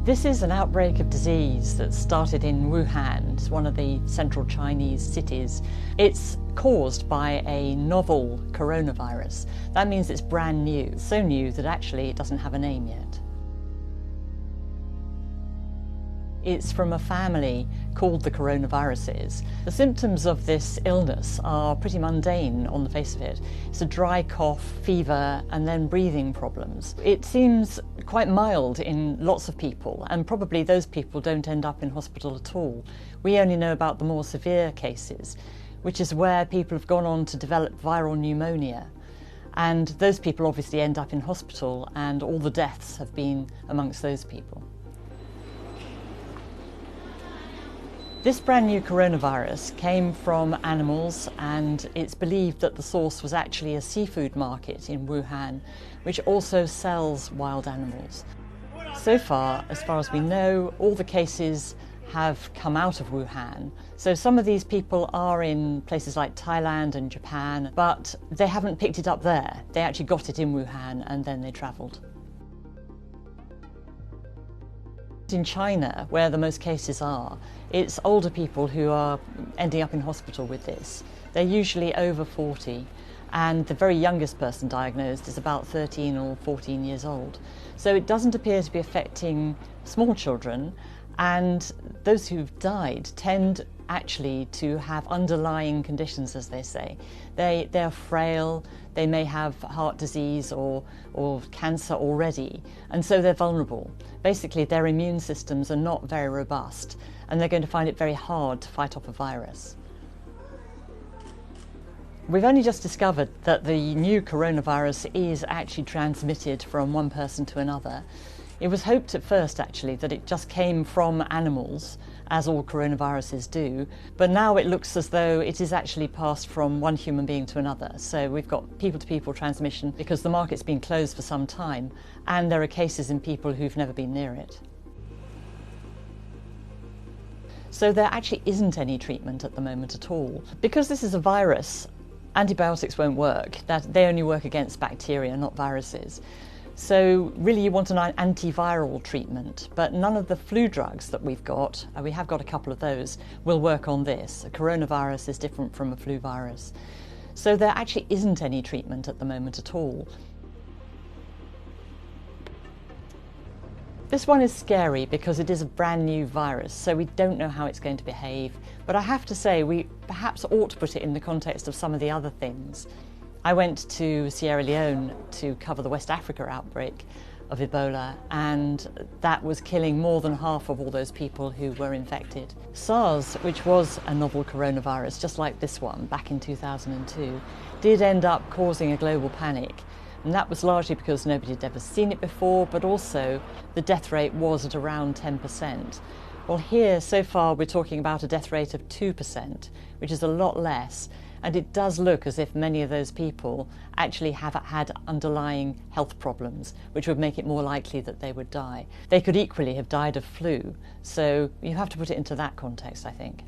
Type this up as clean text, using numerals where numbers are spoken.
This is an outbreak of disease that started in Wuhan. It's one of the central Chinese cities. It's caused by a novel coronavirus. That means it's brand new, so new that actually it doesn't have a name yet. It's from a family called the coronaviruses. The symptoms of this illness are pretty mundane on the face of it. It's a dry cough, fever, and then breathing problems. It seems quite mild in lots of people, and probably those people don't end up in hospital at all. We only know about the more severe cases, which is where people have gone on to develop viral pneumonia. And those people obviously end up in hospital, and all the deaths have been amongst those people. This brand new coronavirus came from animals, and it's believed that the source was actually a seafood market in Wuhan, which also sells wild animals. So far as we know, all the cases have come out of Wuhan. So some of these people are in places like Thailand and Japan, but they haven't picked it up there. They actually got it in Wuhan and then they travelled. In China, where the most cases are, it's older people who are ending up in hospital with this. They're usually over 40, and the very youngest person diagnosed is about 13 or 14 years old. So it doesn't appear to be affecting small children, and those who've died tend actually to have underlying conditions, as they say. They're frail, they may have heart disease or cancer already, and so they're vulnerable. Basically, their immune systems are not very robust, and they're going to find it very hard to fight off a virus. We've only just discovered that the new coronavirus is actually transmitted from one person to another. It was hoped at first, actually, that it just came from animals, as all coronaviruses do, but now it looks as though it is actually passed from one human being to another. So we've got people-to-people transmission because the market's been closed for some time, and there are cases in people who've never been near it. So there actually isn't any treatment at the moment at all. Because this is a virus, antibiotics won't work. They only work against bacteria, not viruses. So really you want an antiviral treatment, but none of the flu drugs that we've got, we have got a couple of those, will work on this. A coronavirus is different from a flu virus. So there actually isn't any treatment at the moment at all. This one is scary because it is a brand new virus, so we don't know how it's going to behave. But I have to say, we perhaps ought to put it in the context of some of the other things. I went to Sierra Leone to cover the West Africa outbreak of Ebola, and that was killing more than half of all those people who were infected. SARS, which was a novel coronavirus, just like this one, back in 2002, did end up causing a global panic. And that was largely because nobody had ever seen it before, but also the death rate was at around 10%. Well, here, so far, we're talking about a death rate of 2%, which is a lot less. And it does look as if many of those people actually have had underlying health problems, which would make it more likely that they would die. They could equally have died of flu, so you have to put it into that context, I think.